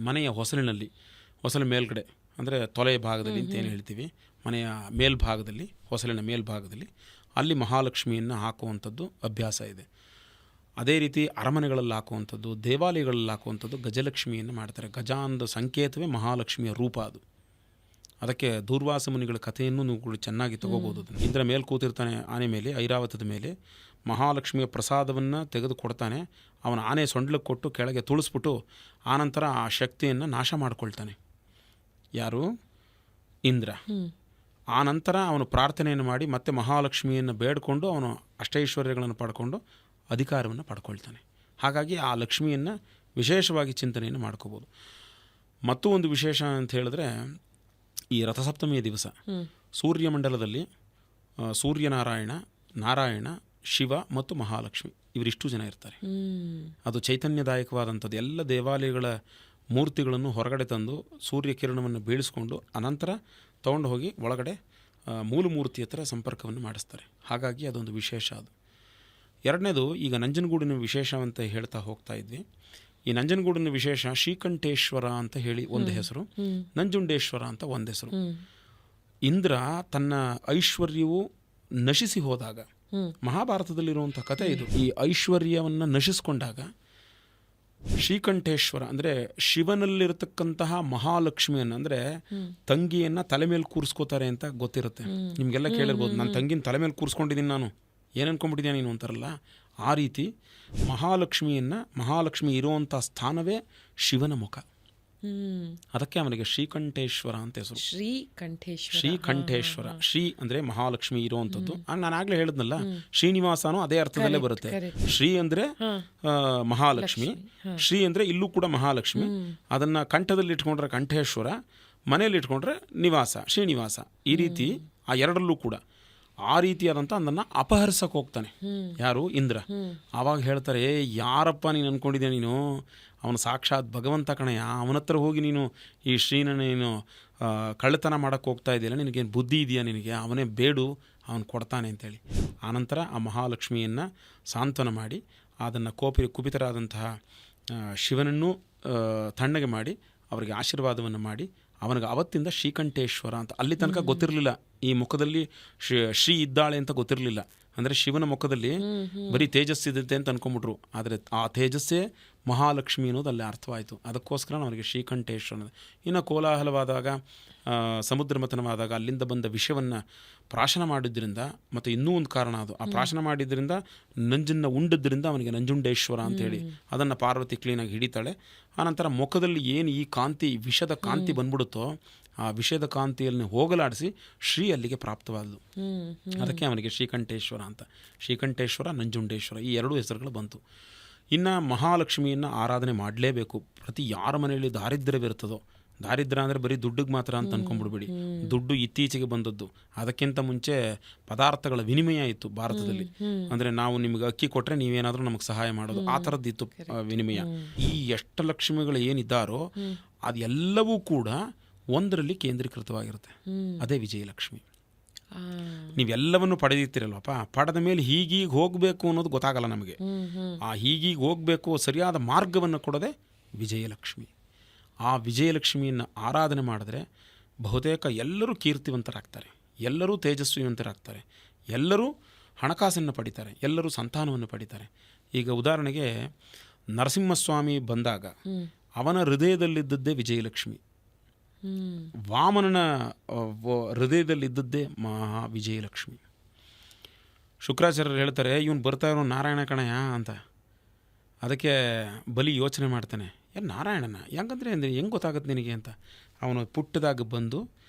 ಮನೆಯ ಹೊಸಲಿನ ಮೇಲ್ಗಡೆ ಅಂದರೆ ತೊಲೆ ಭಾಗದಲ್ಲಿ ಅಂತ ಏನು ಹೇಳ್ತೀವಿ, ಮನೆಯ ಮೇಲ್ಭಾಗದಲ್ಲಿ, ಹೊಸಲಿನ ಮೇಲ್ಭಾಗದಲ್ಲಿ ಅಲ್ಲಿ ಮಹಾಲಕ್ಷ್ಮಿಯನ್ನು ಹಾಕುವಂಥದ್ದು ಅಭ್ಯಾಸ ಇದೆ. ಅದೇ ರೀತಿ ಅರಮನೆಗಳಲ್ಲಿ ಹಾಕುವಂಥದ್ದು, ದೇವಾಲಯಗಳಲ್ಲಿ ಹಾಕುವಂಥದ್ದು ಗಜಲಕ್ಷ್ಮಿಯನ್ನು ಮಾಡ್ತಾರೆ. ಗಜ ಅಂದ ಸಂಕೇತವೇ ಮಹಾಲಕ್ಷ್ಮಿಯ ರೂಪ ಅದು. ಅದಕ್ಕೆ ದೂರ್ವಾಸ ಮುನಿಗಳ ಕಥೆಯನ್ನು ನೀವು ಕೂಡ ಚೆನ್ನಾಗಿ ತಗೋಬೋದು. ಇಂದ್ರ ಮೇಲೆ ಕೂತಿರ್ತಾನೆ ಆನೆ ಮೇಲೆ, ಐರಾವತದ ಮೇಲೆ, ಮಹಾಲಕ್ಷ್ಮಿಯ ಪ್ರಸಾದವನ್ನು ತೆಗೆದು ಕೊಡ್ತಾನೆ. ಅವನ ಆನೆ ಸೊಂಡ್ಲಕ್ಕೆ ಕೊಟ್ಟು ಕೆಳಗೆ ತುಳಿಸ್ಬಿಟ್ಟು ಆನಂತರ ಆ ಶಕ್ತಿಯನ್ನು ನಾಶ ಮಾಡ್ಕೊಳ್ತಾನೆ. ಯಾರು? ಇಂದ್ರ. ಆ ನಂತರ ಅವನು ಪ್ರಾರ್ಥನೆಯನ್ನು ಮಾಡಿ ಮತ್ತೆ ಮಹಾಲಕ್ಷ್ಮಿಯನ್ನು ಬೇಡಿಕೊಂಡು ಅವನು ಅಷ್ಟೈಶ್ವರ್ಯಗಳನ್ನು ಪಡ್ಕೊಂಡು ಅಧಿಕಾರವನ್ನು ಪಡ್ಕೊಳ್ತಾನೆ. ಹಾಗಾಗಿ ಆ ಲಕ್ಷ್ಮಿಯನ್ನು ವಿಶೇಷವಾಗಿ ಚಿಂತನೆಯನ್ನು ಮಾಡ್ಕೋಬೋದು. ಮತ್ತೂ ಒಂದು ವಿಶೇಷ ಅಂತ ಹೇಳಿದ್ರೆ, ಈ ರಥಸಪ್ತಮಿಯ ದಿವಸ ಸೂರ್ಯಮಂಡಲದಲ್ಲಿ ಸೂರ್ಯನಾರಾಯಣ, ನಾರಾಯಣ, ಶಿವ ಮತ್ತು ಮಹಾಲಕ್ಷ್ಮಿ ಇವರಿಷ್ಟು ಜನ ಇರ್ತಾರೆ. ಅದು ಚೈತನ್ಯದಾಯಕವಾದಂಥದ್ದು. ಎಲ್ಲ ದೇವಾಲಯಗಳ ಮೂರ್ತಿಗಳನ್ನು ಹೊರಗಡೆ ತಂದು ಸೂರ್ಯಕಿರಣವನ್ನು ಬೀಳಿಸ್ಕೊಂಡು ಅನಂತರ ತೊಗೊಂಡು ಹೋಗಿ ಒಳಗಡೆ ಮೂಲ ಮೂರ್ತಿ ಹತ್ರ ಸಂಪರ್ಕವನ್ನು ಮಾಡಿಸ್ತಾರೆ. ಹಾಗಾಗಿ ಅದೊಂದು ವಿಶೇಷ. ಅದು ಎರಡನೇದು, ಈಗ ನಂಜನಗೂಡಿನ ವಿಶೇಷ ಅಂತ ಹೇಳ್ತಾ ಹೋಗ್ತಾ ಇದ್ವಿ. ಈ ನಂಜನಗೂಡಿನ ವಿಶೇಷ ಶ್ರೀಕಂಠೇಶ್ವರ ಅಂತ ಹೇಳಿ ಒಂದು ಹೆಸರು, ನಂಜುಂಡೇಶ್ವರ ಅಂತ ಒಂದು ಹೆಸರು. ಇಂದ್ರ ತನ್ನ ಐಶ್ವರ್ಯವು ನಶಿಸಿ ಹೋದಾಗ, ಮಹಾಭಾರತದಲ್ಲಿರುವಂಥ ಕಥೆ ಇದು. ಈ ಐಶ್ವರ್ಯವನ್ನು ನಶಿಸ್ಕೊಂಡಾಗ ಶ್ರೀಕಂಠೇಶ್ವರ ಅಂದರೆ ಶಿವನಲ್ಲಿರತಕ್ಕಂತಹ ಮಹಾಲಕ್ಷ್ಮಿಯನ್ನು, ಅಂದರೆ ತಂಗಿಯನ್ನು ತಲೆ ಮೇಲೆ ಕೂರಿಸ್ಕೋತಾರೆ ಅಂತ ಗೊತ್ತಿರುತ್ತೆ ನಿಮಗೆಲ್ಲ, ಕೇಳಿರ್ಬೋದು. ನನ್ನ ತಂಗಿನ ತಲೆ ಮೇಲೆ ಕೂರಿಸ್ಕೊಂಡಿದ್ದೀನಿ ನಾನು, ಏನು ಅನ್ಕೊಂಡ್ಬಿಟ್ಟಿದ್ಯಾ ನೀನು ಅಂತಾರಲ್ಲ, ಆ ರೀತಿ ಮಹಾಲಕ್ಷ್ಮಿ ಇರುವಂಥ ಸ್ಥಾನವೇ ಶಿವನ ಮುಖ. ಅದಕ್ಕೆ ಅವನಿಗೆ ಶ್ರೀಕಂಠೇಶ್ವರ ಅಂತ ಹೆಸರು. ಶ್ರೀಕಂಠೇಶ್ವರ. ಶ್ರೀ ಅಂದರೆ ಮಹಾಲಕ್ಷ್ಮಿ ಇರುವಂಥದ್ದು. ನಾನು ಆಗಲೇ ಹೇಳಿದ್ನಲ್ಲ, ಶ್ರೀನಿವಾಸನೂ ಅದೇ ಅರ್ಥದಲ್ಲೇ ಬರುತ್ತೆ. ಶ್ರೀ ಅಂದರೆ ಮಹಾಲಕ್ಷ್ಮಿ, ಶ್ರೀ ಅಂದರೆ ಇಲ್ಲೂ ಕೂಡ ಮಹಾಲಕ್ಷ್ಮಿ. ಅದನ್ನು ಕಂಠದಲ್ಲಿ ಇಟ್ಕೊಂಡ್ರೆ ಕಂಠೇಶ್ವರ, ಮನೆಯಲ್ಲಿ ಇಟ್ಕೊಂಡ್ರೆ ನಿವಾಸ, ಶ್ರೀನಿವಾಸ. ಈ ರೀತಿ ಆ ಎರಡರಲ್ಲೂ ಕೂಡ ಆ ರೀತಿಯಾದಂಥ ಅದನ್ನು ಅಪಹರಿಸಕ್ಕೆ ಹೋಗ್ತಾನೆ. ಯಾರು? ಇಂದ್ರ. ಆವಾಗ ಹೇಳ್ತಾರೆ, ಯಾರಪ್ಪ ನೀನು ಅಂದ್ಕೊಂಡಿದ್ದೆ, ನೀನು ಅವನು ಸಾಕ್ಷಾತ್ ಭಗವಂತ ಕಣಯ್ಯ, ಅವನ ಹತ್ರ ಹೋಗಿ ನೀನು ಈ ಶ್ರೀನ ನೀನು ಕಳ್ಳತನ ಮಾಡೋಕ್ಕೆ ಹೋಗ್ತಾ ಇದೆಯಲ್ಲ, ನಿನಗೇನು ಬುದ್ಧಿ ಇದೆಯಾ ನಿನಗೆ? ಅವನೇ ಬೇಡು, ಅವನು ಕೊಡ್ತಾನೆ ಅಂತೇಳಿ. ಆನಂತರ ಆ ಮಹಾಲಕ್ಷ್ಮಿಯನ್ನು ಸಾಂತ್ವನ ಮಾಡಿ ಅದನ್ನು ಕುಪಿತರಾದಂತಹ ಶಿವನನ್ನು ತಣ್ಣಗೆ ಮಾಡಿ ಅವರಿಗೆ ಆಶೀರ್ವಾದವನ್ನು ಮಾಡಿ ಅವನಿಗೆ ಅವತ್ತಿಂದ ಶ್ರೀಕಂಠೇಶ್ವರ ಅಂತ. ಅಲ್ಲಿ ತನಕ ಗೊತ್ತಿರಲಿಲ್ಲ ಈ ಮುಖದಲ್ಲಿ ಶ್ರೀ ಇದ್ದಾಳೆ ಅಂತ ಗೊತ್ತಿರಲಿಲ್ಲ. ಅಂದರೆ ಶಿವನ ಮುಖದಲ್ಲಿ ಬರೀ ತೇಜಸ್ಸಿರುತ್ತೆ ಅಂತ ಅನ್ಕೊಂಡ್ಬಿಟ್ರು. ಆದರೆ ಆ ತೇಜಸ್ಸೇ ಮಹಾಲಕ್ಷ್ಮಿ ಅನ್ನೋದು ಅಲ್ಲಿ ಅರ್ಥವಾಯಿತು. ಅದಕ್ಕೋಸ್ಕರ ಅವರಿಗೆ ಶ್ರೀಕಂಠೇಶ್ವರ. ಇನ್ನು ಕೋಲಾಹಲವಾದಾಗ, ಸಮುದ್ರ ಮಥನವಾದಾಗ ಅಲ್ಲಿಂದ ಬಂದ ವಿಷವನ್ನು ಪ್ರಾಶನ ಮಾಡಿದ್ರಿಂದ, ಮತ್ತು ಇನ್ನೂ ಒಂದು ಕಾರಣ ಅದು, ಆ ಪ್ರಾಶನ ಮಾಡಿದ್ರಿಂದ ನಂಜನ್ನು ಉಂಡದ್ರಿಂದ ಅವನಿಗೆ ನಂಜುಂಡೇಶ್ವರ ಅಂತೇಳಿ ಅದನ್ನು ಪಾರ್ವತಿ ಕ್ಲೀನಾಗಿ ಹಿಡಿತಾಳೆ. ಆನಂತರ ಮುಖದಲ್ಲಿ ಏನು ಈ ಕಾಂತಿ, ವಿಷದ ಕಾಂತಿ ಬಂದ್ಬಿಡುತ್ತೋ, ಆ ವಿಷದ ಕಾಂತಿಯಲ್ಲಿ ಹೋಗಲಾಡಿಸಿ ಶ್ರೀ ಅಲ್ಲಿಗೆ ಪ್ರಾಪ್ತವಾದದ್ದು. ಅದಕ್ಕೆ ಅವನಿಗೆ ಶ್ರೀಕಂಠೇಶ್ವರ ಅಂತ. ಶ್ರೀಕಂಠೇಶ್ವರ, ನಂಜುಂಡೇಶ್ವರ ಈ ಎರಡೂ ಹೆಸರುಗಳು ಬಂತು. ಇನ್ನು ಮಹಾಲಕ್ಷ್ಮಿಯನ್ನು ಆರಾಧನೆ ಮಾಡಲೇಬೇಕು. ಪ್ರತಿ ಯಾರ ಮನೆಯಲ್ಲಿ ದಾರಿದ್ರ್ಯವಿರ್ತದೋ, ದಾರಿದ್ರ್ಯ ಅಂದರೆ ಬರೀ ದುಡ್ಡಿಗೆ ಮಾತ್ರ ಅಂತ ಅಂದ್ಕೊಂಡ್ಬಿಡ್ಬೇಡಿ. ದುಡ್ಡು ಇತ್ತೀಚೆಗೆ ಬಂದದ್ದು. ಅದಕ್ಕಿಂತ ಮುಂಚೆ ಪದಾರ್ಥಗಳ ವಿನಿಮಯ ಇತ್ತು ಭಾರತದಲ್ಲಿ. ಅಂದರೆ ನಾವು ನಿಮಗೆ ಅಕ್ಕಿ ಕೊಟ್ಟರೆ ನೀವೇನಾದರೂ ನಮಗೆ ಸಹಾಯ ಮಾಡೋದು, ಆ ಥರದ್ದಿತ್ತು ವಿನಿಮಯ. ಈ ಎಷ್ಟು ಲಕ್ಷ್ಮಿಗಳು ಏನಿದ್ದಾರೋ ಅದೆಲ್ಲವೂ ಕೂಡ ಒಂದರಲ್ಲಿ ಕೇಂದ್ರೀಕೃತವಾಗಿರುತ್ತೆ. ಅದೇ ವಿಜಯಲಕ್ಷ್ಮಿ. ನೀವೆಲ್ಲವನ್ನು ಪಡೆದಿರ್ತೀರಲ್ವಪ್ಪ, ಪಡೆದ ಮೇಲೆ ಹೀಗೀಗ ಹೋಗಬೇಕು ಅನ್ನೋದು ಗೊತ್ತಾಗಲ್ಲ ನಮಗೆ. ಆ ಹೀಗೀಗ ಹೋಗಬೇಕು ಸರಿಯಾದ ಮಾರ್ಗವನ್ನು ಕೊಡೋದೇ ವಿಜಯಲಕ್ಷ್ಮಿ. ಆ ವಿಜಯಲಕ್ಷ್ಮಿಯನ್ನು ಆರಾಧನೆ ಮಾಡಿದ್ರೆ ಬಹುತೇಕ ಎಲ್ಲರೂ ಕೀರ್ತಿವಂತರಾಗ್ತಾರೆ, ಎಲ್ಲರೂ ತೇಜಸ್ವಿವಂತರಾಗ್ತಾರೆ, ಎಲ್ಲರೂ ಹಣಕಾಸನ್ನು ಪಡಿತಾರೆ, ಎಲ್ಲರೂ ಸಂತಾನವನ್ನು ಪಡಿತಾರೆ. ಈಗ ಉದಾಹರಣೆಗೆ ನರಸಿಂಹಸ್ವಾಮಿ ಬಂದಾಗ ಅವನ ಹೃದಯದಲ್ಲಿದ್ದದ್ದೇ ವಿಜಯಲಕ್ಷ್ಮಿ, ವಾಮನನ ಹೃದಯದಲ್ಲಿದ್ದದ್ದೇ ಮಹಾ ವಿಜಯಲಕ್ಷ್ಮಿ. ಶುಕ್ರಾಚಾರ್ಯರು ಹೇಳ್ತಾರೆ, ಇವನು ಬರ್ತಾ ಇರೋ ನಾರಾಯಣ ಕಣಯ್ಯ ಅಂತ. ಅದಕ್ಕೆ ಬಲಿ ಯೋಚನೆ ಮಾಡ್ತಾನೆ, ಏನು ನಾರಾಯಣನ ಯಾಕಂದರೆ ಅಂದರೆ ಹೆಂಗೆ ಗೊತ್ತಾಗುತ್ತೆ ನಿನಗೆ ಅಂತ. ಅವನು ಪುಟ್ಟದಾಗ ಬಂದು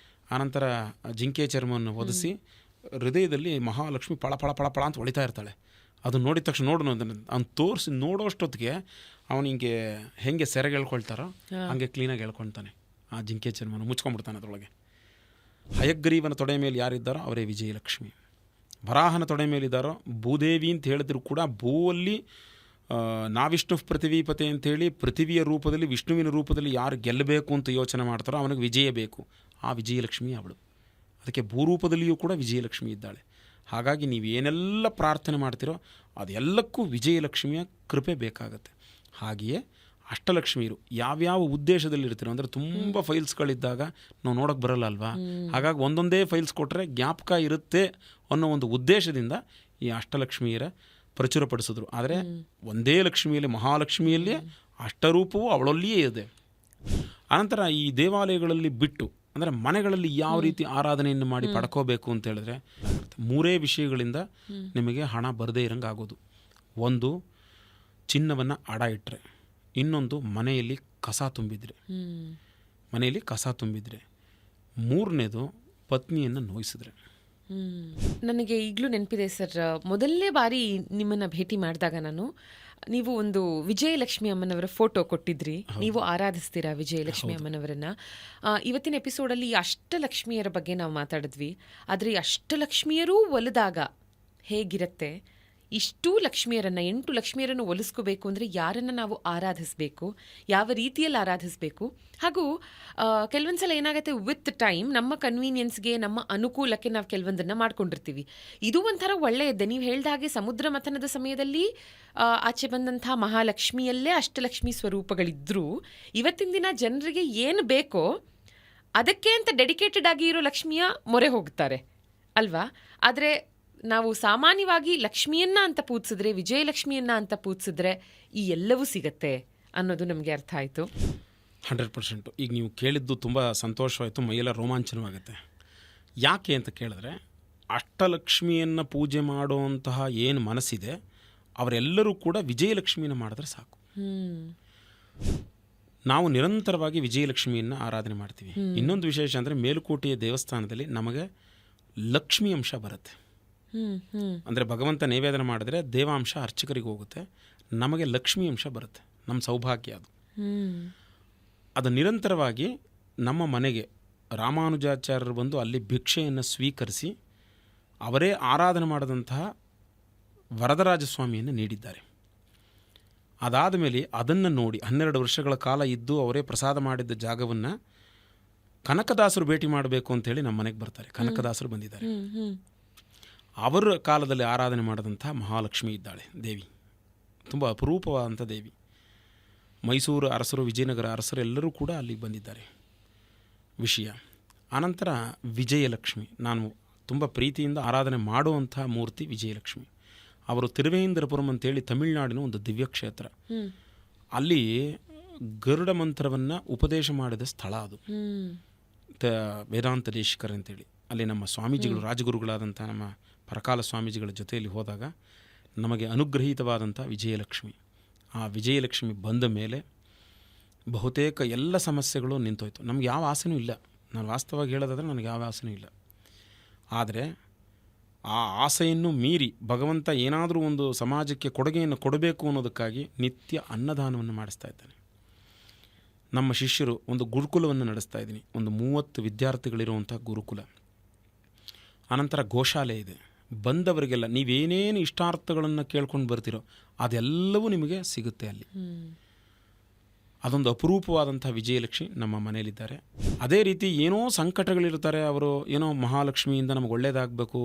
ಆನಂತರ ಜಿಂಕೆ ಚರ್ಮವನ್ನು ಒದಿಸಿ ಹೃದಯದಲ್ಲಿ ಮಹಾಲಕ್ಷ್ಮಿ ಪಳ ಪಳ ಪಳ ಪಳ ಅಂತ ಹೊಳಿತಾ ಇರ್ತಾಳೆ. ಅದನ್ನು ನೋಡಿದ ತಕ್ಷಣ ಅವ್ನು ತೋರಿಸಿ ನೋಡೋಷ್ಟೊತ್ತಿಗೆ ಅವನು ಹಿಂಗೆ ಹೆಂಗೆ ಸೆರೆಗೆ ಹೇಳ್ಕೊಳ್ತಾರೋ ಹಂಗೆ ಕ್ಲೀನಾಗಿ ಹೇಳ್ಕೊಳ್ತಾನೆ. ಆ ಜಿಂಕೆ ಚರ್ಮನ ಮುಚ್ಕೊಂಡ್ಬಿಡ್ತಾನೆ ಅದರೊಳಗೆ. ಹಯಗ್ರೀವನ ತೊಡೆ ಮೇಲೆ ಯಾರಿದ್ದಾರೋ ಅವರೇ ವಿಜಯಲಕ್ಷ್ಮಿ. ವರಾಹನ ತೊಡೆ ಮೇಲಿದ್ದಾರೋ ಭೂದೇವಿ ಅಂತ ಹೇಳಿದ್ರು ಕೂಡ ಭೂವಲ್ಲಿ ನಾವಿಷ್ಣು ಪೃಥ್ವೀಪತೆ ಅಂಥೇಳಿ ಪೃಥ್ವಿಯ ರೂಪದಲ್ಲಿ ವಿಷ್ಣುವಿನ ರೂಪದಲ್ಲಿ ಯಾರು ಗೆಲ್ಲಬೇಕು ಅಂತ ಯೋಚನೆ ಮಾಡ್ತಾರೋ ಅವನಿಗೆ ವಿಜಯ ಬೇಕು. ಆ ವಿಜಯಲಕ್ಷ್ಮಿ ಅವಳು. ಅದಕ್ಕೆ ಭೂರೂಪದಲ್ಲಿಯೂ ಕೂಡ ವಿಜಯಲಕ್ಷ್ಮಿ ಇದ್ದಾಳೆ. ಹಾಗಾಗಿ ನೀವು ಏನೆಲ್ಲ ಪ್ರಾರ್ಥನೆ ಮಾಡ್ತೀರೋ ಅದೆಲ್ಲಕ್ಕೂ ವಿಜಯಲಕ್ಷ್ಮಿಯ ಕೃಪೆ ಬೇಕಾಗತ್ತೆ. ಹಾಗೆಯೇ ಅಷ್ಟಲಕ್ಷ್ಮಿಯರು ಯಾವ್ಯಾವ ಉದ್ದೇಶದಲ್ಲಿ ಇರ್ತೀರೋ, ಅಂದರೆ ತುಂಬ ಫೈಲ್ಸ್ಗಳಿದ್ದಾಗ ನಾವು ನೋಡೋಕ್ಕೆ ಬರಲ್ಲ ಅಲ್ವಾ. ಹಾಗಾಗಿ ಒಂದೊಂದೇ ಫೈಲ್ಸ್ ಕೊಟ್ಟರೆ ಜ್ಞಾಪಕ ಇರುತ್ತೆ ಅನ್ನೋ ಒಂದು ಉದ್ದೇಶದಿಂದ ಈ ಅಷ್ಟಲಕ್ಷ್ಮಿಯರ ಪ್ರಚುರಪಡಿಸಿದ್ರು. ಆದರೆ ಒಂದೇ ಲಕ್ಷ್ಮಿಯಲ್ಲಿ ಮಹಾಲಕ್ಷ್ಮಿಯಲ್ಲಿಯೇ ಅಷ್ಟರೂಪವೂ ಅವಳಲ್ಲಿಯೇ ಇದೆ. ಅನಂತರ ಈ ದೇವಾಲಯಗಳಲ್ಲಿ ಬಿಟ್ಟು ಅಂದರೆ ಮನೆಗಳಲ್ಲಿ ಯಾವ ರೀತಿ ಆರಾಧನೆಯನ್ನು ಮಾಡಿ ಪಡ್ಕೋಬೇಕು ಅಂತ ಹೇಳಿದ್ರೆ 3 ವಿಷಯಗಳಿಂದ ನಿಮಗೆ ಹಣ ಬರದೇ ಇರಂಗೆ ಆಗೋದು. ಒಂದು, ಚಿನ್ನವನ್ನು ಅಡ ಇಟ್ಟರೆ. ಇನ್ನೊಂದು, ಮನೆಯಲ್ಲಿ ಕಸ ತುಂಬಿದರೆ. ಮೂರನೇದು, ಪತ್ನಿಯನ್ನು ನೋಯಿಸಿದ್ರೆ. ನನಗೆ ಈಗಲೂ ನೆನಪಿದೆ ಸರ್, ಮೊದಲನೇ ಬಾರಿ ನಿಮ್ಮನ್ನು ಭೇಟಿ ಮಾಡಿದಾಗ ನೀವು ಒಂದು ವಿಜಯಲಕ್ಷ್ಮಿ ಅಮ್ಮನವರ ಫೋಟೋ ಕೊಟ್ಟಿದ್ರಿ. ನೀವು ಆರಾಧಿಸ್ತೀರಾ ವಿಜಯಲಕ್ಷ್ಮಿ ಅಮ್ಮನವರನ್ನ. ಇವತ್ತಿನ ಎಪಿಸೋಡಲ್ಲಿ ಈ ಅಷ್ಟಲಕ್ಷ್ಮಿಯರ ಬಗ್ಗೆ ನಾವು ಮಾತಾಡಿದ್ವಿ. ಆದರೆ ಈ ಅಷ್ಟಲಕ್ಷ್ಮಿಯರೂ ಒಲಿದಾಗ ಹೇಗಿರುತ್ತೆ, ಇಷ್ಟೂ ಲಕ್ಷ್ಮಿಯರನ್ನು 8 ಲಕ್ಷ್ಮಿಯರನ್ನು ಒಲಿಸ್ಕೋಬೇಕು ಅಂದರೆ ಯಾರನ್ನು ನಾವು ಆರಾಧಿಸಬೇಕು, ಯಾವ ರೀತಿಯಲ್ಲಿ ಆರಾಧಿಸಬೇಕು. ಹಾಗೂ ಕೆಲವೊಂದು ಸಲ ಏನಾಗುತ್ತೆ, ವಿತ್ ಟೈಮ್ ನಮ್ಮ ಕನ್ವೀನಿಯನ್ಸ್ಗೆ ನಮ್ಮ ಅನುಕೂಲಕ್ಕೆ ನಾವು ಕೆಲವೊಂದನ್ನು ಮಾಡ್ಕೊಂಡಿರ್ತೀವಿ. ಇದು ಒಂಥರ ಒಳ್ಳೆಯದ್ದೇ. ನೀವು ಹೇಳ್ದ ಹಾಗೆ ಸಮುದ್ರ ಮಥನದ ಸಮಯದಲ್ಲಿ ಆಚೆ ಬಂದಂಥ ಮಹಾಲಕ್ಷ್ಮಿಯಲ್ಲೇ ಅಷ್ಟಲಕ್ಷ್ಮಿ ಸ್ವರೂಪಗಳಿದ್ದರೂ ಇವತ್ತಿನ ದಿನ ಜನರಿಗೆ ಏನು ಬೇಕೋ ಅದಕ್ಕೆ ಅಂತ ಡೆಡಿಕೇಟೆಡ್ ಆಗಿ ಇರೋ ಲಕ್ಷ್ಮಿಯ ಮೊರೆ ಹೋಗ್ತಾರೆ ಅಲ್ವಾ. ಆದರೆ ನಾವು ಸಾಮಾನ್ಯವಾಗಿ ಲಕ್ಷ್ಮಿಯನ್ನ ಅಂತ ಪೂಜಿಸಿದ್ರೆ, ವಿಜಯಲಕ್ಷ್ಮಿಯನ್ನ ಅಂತ ಪೂಜಿಸಿದ್ರೆ ಈ ಎಲ್ಲವೂ ಸಿಗತ್ತೆ ಅನ್ನೋದು ನಮಗೆ ಅರ್ಥ ಆಯಿತು. 100%. ಈಗ ನೀವು ಕೇಳಿದ್ದು ತುಂಬ ಸಂತೋಷವಾಯಿತು, ಮೈಯೆಲ್ಲ ರೋಮಾಂಚನವಾಗುತ್ತೆ. ಯಾಕೆ ಅಂತ ಕೇಳಿದ್ರೆ, ಅಷ್ಟಲಕ್ಷ್ಮಿಯನ್ನು ಪೂಜೆ ಮಾಡುವಂತಹ ಏನು ಮನಸ್ಸಿದೆ ಅವರೆಲ್ಲರೂ ಕೂಡ ವಿಜಯಲಕ್ಷ್ಮಿಯನ್ನು ಮಾಡಿದ್ರೆ ಸಾಕು. ನಾವು ನಿರಂತರವಾಗಿ ವಿಜಯಲಕ್ಷ್ಮಿಯನ್ನು ಆರಾಧನೆ ಮಾಡ್ತೀವಿ. ಇನ್ನೊಂದು ವಿಶೇಷ ಅಂದರೆ ಮೇಲುಕೋಟೆಯ ದೇವಸ್ಥಾನದಲ್ಲಿ ನಮಗೆ ಲಕ್ಷ್ಮಿ ಅಂಶ ಬರುತ್ತೆ. ಅಂದರೆ ಭಗವಂತ ನೈವೇದ್ಯ ಮಾಡಿದ್ರೆ ದೇವಾಂಶ ಅರ್ಚಕರಿಗೆ ಹೋಗುತ್ತೆ, ನಮಗೆ ಲಕ್ಷ್ಮಿ ಅಂಶ ಬರುತ್ತೆ. ನಮ್ಮ ಸೌಭಾಗ್ಯ ಅದು. ಅದು ನಿರಂತರವಾಗಿ ನಮ್ಮ ಮನೆಗೆ ರಾಮಾನುಜಾಚಾರ್ಯರು ಬಂದು ಅಲ್ಲಿ ಭಿಕ್ಷೆಯನ್ನು ಸ್ವೀಕರಿಸಿ ಅವರೇ ಆರಾಧನೆ ಮಾಡಿದಂತಹ ವರದರಾಜಸ್ವಾಮಿಯನ್ನು ನೀಡಿದ್ದಾರೆ. ಅದಾದ ಮೇಲೆ ಅದನ್ನು ನೋಡಿ 12 ವರ್ಷಗಳ ಕಾಲ ಇದ್ದು ಅವರೇ ಪ್ರಸಾದ ಮಾಡಿದ್ದ ಜಾಗವನ್ನು ಕನಕದಾಸರು ಭೇಟಿ ಮಾಡಬೇಕು ಅಂತೇಳಿ ನಮ್ಮ ಮನೆಗೆ ಬರ್ತಾರೆ. ಕನಕದಾಸರು ಬಂದಿದ್ದಾರೆ. ಅವರ ಕಾಲದಲ್ಲಿ ಆರಾಧನೆ ಮಾಡಿದಂಥ ಮಹಾಲಕ್ಷ್ಮಿ ಇದ್ದಾಳೆ ದೇವಿ, ತುಂಬ ಅಪರೂಪವಾದಂಥ ದೇವಿ. ಮೈಸೂರು ಅರಸರು, ವಿಜಯನಗರ ಅರಸರು ಎಲ್ಲರೂ ಕೂಡ ಅಲ್ಲಿಗೆ ಬಂದಿದ್ದಾರೆ ವಿಷಯ. ಆನಂತರ ವಿಜಯಲಕ್ಷ್ಮಿ, ನಾನು ತುಂಬ ಪ್ರೀತಿಯಿಂದ ಆರಾಧನೆ ಮಾಡುವಂಥ ಮೂರ್ತಿ ವಿಜಯಲಕ್ಷ್ಮಿ. ಅವರು ತಿರುವೇಂದ್ರಪುರಂ ಅಂತೇಳಿ ತಮಿಳುನಾಡಿನ ಒಂದು ದಿವ್ಯ ಕ್ಷೇತ್ರ. ಅಲ್ಲಿ ಗರುಡ ಮಂತ್ರವನ್ನು ಉಪದೇಶ ಮಾಡಿದ ಸ್ಥಳ ಅದು. ವೇದಾಂತ ದೇಶಿಕರ್ ಅಂತೇಳಿ ಅಲ್ಲಿ ನಮ್ಮ ಸ್ವಾಮೀಜಿಗಳು, ರಾಜಗುರುಗಳಾದಂಥ ನಮ್ಮ ಪರಕಾಲ ಸ್ವಾಮೀಜಿಗಳ ಜೊತೆಯಲ್ಲಿ ಹೋದಾಗ ನಮಗೆ ಅನುಗ್ರಹೀತವಾದಂಥ ವಿಜಯಲಕ್ಷ್ಮಿ. ಆ ವಿಜಯಲಕ್ಷ್ಮಿ ಬಂದ ಮೇಲೆ ಬಹುತೇಕ ಎಲ್ಲ ಸಮಸ್ಯೆಗಳು ನಿಂತೋಯ್ತು. ನಮ್ಗೆ ಯಾವ ಆಸೆನೂ ಇಲ್ಲ. ನಾನು ವಾಸ್ತವವಾಗಿ ಹೇಳೋದಾದರೆ ನನಗೆ ಯಾವ ಆಸೆನೂ ಇಲ್ಲ. ಆದರೆ ಆ ಆಸೆಯನ್ನು ಮೀರಿ ಭಗವಂತ ಏನಾದರೂ ಒಂದು ಸಮಾಜಕ್ಕೆ ಕೊಡುಗೆಯನ್ನು ಕೊಡಬೇಕು ಅನ್ನೋದಕ್ಕಾಗಿ ನಿತ್ಯ ಅನ್ನದಾನವನ್ನು ಮಾಡಿಸ್ತಾ ಇದ್ದಾನೆ. ನಮ್ಮ ಶಿಷ್ಯರು ಒಂದು ಗುರುಕುಲವನ್ನು ನಡೆಸ್ತಾ ಇದ್ದೀನಿ, ಒಂದು 30 ವಿದ್ಯಾರ್ಥಿಗಳಿರುವಂಥ ಗುರುಕುಲ. ಆನಂತರ ಗೋಶಾಲೆ ಇದೆ. ಬಂದವರಿಗೆಲ್ಲ ನೀವೇನೇನು ಇಷ್ಟಾರ್ಥಗಳನ್ನು ಕೇಳ್ಕೊಂಡು ಬರ್ತೀರೋ ಅದೆಲ್ಲವೂ ನಿಮಗೆ ಸಿಗುತ್ತೆ ಅಲ್ಲಿ. ಅದೊಂದು ಅಪರೂಪವಾದಂಥ ವಿಜಯಲಕ್ಷ್ಮಿ ನಮ್ಮ ಮನೆಯಲ್ಲಿದ್ದಾರೆ. ಅದೇ ರೀತಿ ಏನೋ ಸಂಕಟಗಳಿರ್ತಾರೆ, ಅವರು ಏನೋ ಮಹಾಲಕ್ಷ್ಮಿಯಿಂದ ನಮಗೆ ಒಳ್ಳೆಯದಾಗಬೇಕು,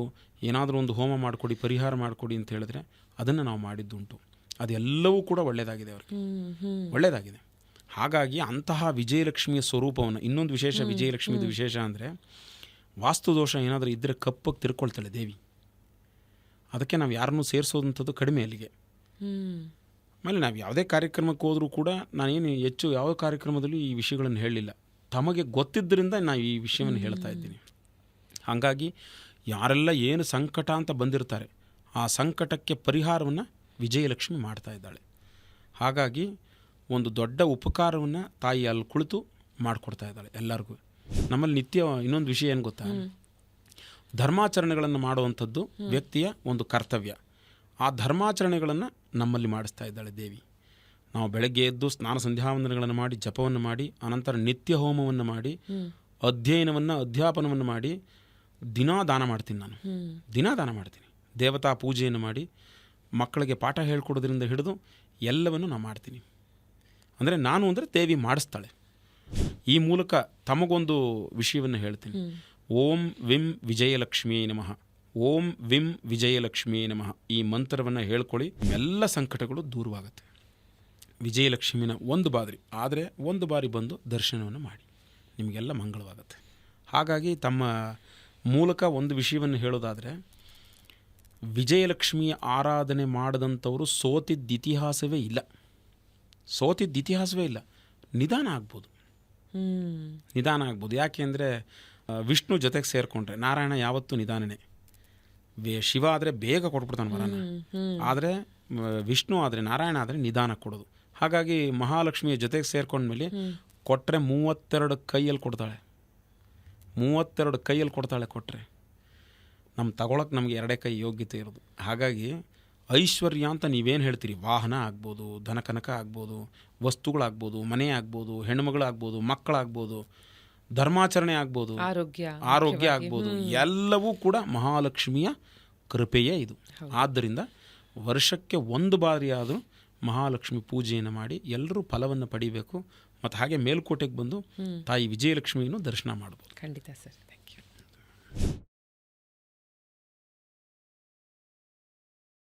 ಏನಾದರೂ ಒಂದು ಹೋಮ ಮಾಡಿಕೊಡಿ, ಪರಿಹಾರ ಮಾಡಿಕೊಡಿ ಅಂತ ಹೇಳಿದ್ರೆ ಅದನ್ನು ನಾವು ಮಾಡಿದ್ದುಂಟು. ಅದೆಲ್ಲವೂ ಕೂಡ ಒಳ್ಳೆಯದಾಗಿದೆ, ಅವ್ರಿಗೆ ಒಳ್ಳೆಯದಾಗಿದೆ. ಹಾಗಾಗಿ ಅಂತಹ ವಿಜಯಲಕ್ಷ್ಮಿಯ ಸ್ವರೂಪವನ್ನು, ಇನ್ನೊಂದು ವಿಶೇಷ ವಿಜಯಲಕ್ಷ್ಮಿದು ವಿಶೇಷ ಅಂದರೆ ವಾಸ್ತುದೋಷ ಏನಾದರೂ ಇದ್ದರೆ ಕಪ್ಪಕ್ಕೆ ತಿರ್ಕೊಳ್ತಾಳೆ ದೇವಿ. ಅದಕ್ಕೆ ನಾವು ಯಾರನ್ನೂ ಸೇರಿಸೋದಂಥದ್ದು ಕಡಿಮೆ ಅಲ್ಲಿಗೆ. ಆಮೇಲೆ ನಾವು ಯಾವುದೇ ಕಾರ್ಯಕ್ರಮಕ್ಕೆ ಹೋದರೂ ಕೂಡ ನಾನೇನು ಹೆಚ್ಚು ಯಾವ ಕಾರ್ಯಕ್ರಮದಲ್ಲೂ ಈ ವಿಷಯಗಳನ್ನು ಹೇಳಲಿಲ್ಲ. ತಮಗೆ ಗೊತ್ತಿದ್ದರಿಂದ ನಾನು ಈ ವಿಷಯವನ್ನು ಹೇಳ್ತಾ ಇದ್ದೀನಿ. ಹಾಗಾಗಿ ಯಾರೆಲ್ಲ ಏನು ಸಂಕಟ ಅಂತ ಬಂದಿರ್ತಾರೆ ಆ ಸಂಕಟಕ್ಕೆ ಪರಿಹಾರವನ್ನು ವಿಜಯಲಕ್ಷ್ಮಿ ಮಾಡ್ತಾ ಇದ್ದಾಳೆ. ಹಾಗಾಗಿ ಒಂದು ದೊಡ್ಡ ಉಪಕಾರವನ್ನು ತಾಯಿ ಅಲ್ಲಿ ಕುಳಿತು ಮಾಡಿಕೊಡ್ತಾ ಇದ್ದಾಳೆ ಎಲ್ಲರಿಗೂ. ನಮ್ಮಲ್ಲಿ ನಿತ್ಯ ಇನ್ನೊಂದು ವಿಷಯ ಏನು ಗೊತ್ತಾ, ಧರ್ಮಾಚರಣೆಗಳನ್ನು ಮಾಡುವಂಥದ್ದು ವ್ಯಕ್ತಿಯ ಒಂದು ಕರ್ತವ್ಯ. ಆ ಧರ್ಮಾಚರಣೆಗಳನ್ನು ನಮ್ಮಲ್ಲಿ ಮಾಡಿಸ್ತಾ ಇದ್ದಾಳೆ ದೇವಿ. ನಾವು ಬೆಳಗ್ಗೆ ಎದ್ದು ಸ್ನಾನ ಸಂಧ್ಯಾವಂದನೆಗಳನ್ನು ಮಾಡಿ, ಜಪವನ್ನು ಮಾಡಿ, ಅನಂತರ ನಿತ್ಯ ಹೋಮವನ್ನು ಮಾಡಿ, ಅಧ್ಯಾಪನವನ್ನು ಮಾಡಿ, ದಿನಾ ದಾನ ಮಾಡ್ತೀನಿ. ನಾನು ದಿನಾ ದಾನ ಮಾಡ್ತೀನಿ. ದೇವತಾ ಪೂಜೆಯನ್ನು ಮಾಡಿ, ಮಕ್ಕಳಿಗೆ ಪಾಠ ಹೇಳ್ಕೊಡೋದ್ರಿಂದ ಹಿಡಿದು ಎಲ್ಲವನ್ನು ನಾನು ಮಾಡ್ತೀನಿ. ಅಂದರೆ ನಾನು ಅಂದರೆ ದೇವಿ ಮಾಡಿಸ್ತಾಳೆ. ಈ ಮೂಲಕ ತಮಗೊಂದು ವಿಷಯವನ್ನು ಹೇಳ್ತೀನಿ. ಓಂ ವಿಂ ವಿಜಯಲಕ್ಷ್ಮೀ ನಮಃ, ಓಂ ವಿಂ ವಿಜಯಲಕ್ಷ್ಮೀ ನಮಃ. ಈ ಮಂತ್ರವನ್ನು ಹೇಳ್ಕೊಳ್ಳಿ, ಎಲ್ಲ ಸಂಕಟಗಳು ದೂರವಾಗುತ್ತೆ. ವಿಜಯಲಕ್ಷ್ಮಿನ ಒಂದು ಬಾರಿ ಬಂದು ದರ್ಶನವನ್ನು ಮಾಡಿ, ನಿಮಗೆಲ್ಲ ಮಂಗಳವಾಗುತ್ತೆ. ಹಾಗಾಗಿ ತಮ್ಮ ಮೂಲಕ ಒಂದು ವಿಷಯವನ್ನು ಹೇಳೋದಾದರೆ, ವಿಜಯಲಕ್ಷ್ಮಿಯ ಆರಾಧನೆ ಮಾಡದಂಥವರು ಸೋತಿದ್ದ ಇತಿಹಾಸವೇ ಇಲ್ಲ. ನಿಧಾನ ಆಗ್ಬೋದು. ಯಾಕೆ ಅಂದರೆ ವಿಷ್ಣು ಜೊತೆಗೆ ಸೇರಿಕೊಂಡ್ರೆ ನಾರಾಯಣ ಯಾವತ್ತೂ ನಿಧಾನನೇ. ಶಿವ ಆದರೆ ಬೇಗ ಕೊಟ್ಬಿಡ್ತಾನೆ ವರನ, ಆದರೆ ವಿಷ್ಣು ಆದರೆ, ನಾರಾಯಣ ಆದರೆ ನಿಧಾನ ಕೊಡೋದು. ಹಾಗಾಗಿ ಮಹಾಲಕ್ಷ್ಮಿಯ ಜೊತೆಗೆ ಸೇರ್ಕೊಂಡ್ಮೇಲೆ ಕೊಟ್ಟರೆ 32 ಕೈಯಲ್ಲಿ ಕೊಡ್ತಾಳೆ. 32 ಕೈಯಲ್ಲಿ ಕೊಡ್ತಾಳೆ ಕೊಟ್ಟರೆ. ತಗೊಳಕ್ಕೆ ನಮಗೆ 2 ಕೈ ಯೋಗ್ಯತೆ ಇರೋದು. ಹಾಗಾಗಿ ಐಶ್ವರ್ಯ ಅಂತ ನೀವೇನು ಹೇಳ್ತೀರಿ, ವಾಹನ ಆಗ್ಬೋದು, ಧನಕನಕ ಆಗ್ಬೋದು, ವಸ್ತುಗಳಾಗ್ಬೋದು, ಮನೆ ಆಗ್ಬೋದು, ಹೆಣ್ಣುಮಗಳಾಗ್ಬೋದು, ಮಕ್ಕಳಾಗ್ಬೋದು, ಧರ್ಮಾಚರಣೆ ಆಗ್ಬೋದು, ಆರೋಗ್ಯ ಆಗ್ಬೋದು, ಎಲ್ಲವೂ ಕೂಡ ಮಹಾಲಕ್ಷ್ಮಿಯ ಕೃಪೆಯೇ ಇದು. ಆದ್ದರಿಂದ ವರ್ಷಕ್ಕೆ 1 ಬಾರಿಯಾದರೂ ಮಹಾಲಕ್ಷ್ಮಿ ಪೂಜೆಯನ್ನು ಮಾಡಿ ಎಲ್ಲರೂ ಫಲವನ್ನು ಪಡಿಬೇಕು. ಮತ್ತು ಹಾಗೆ ಮೇಲ್ಕೋಟೆಗೆ ಬಂದು ತಾಯಿ ವಿಜಯಲಕ್ಷ್ಮಿಯನ್ನು ದರ್ಶನ ಮಾಡ್ಬೋದು. ಖಂಡಿತ ಸರ್.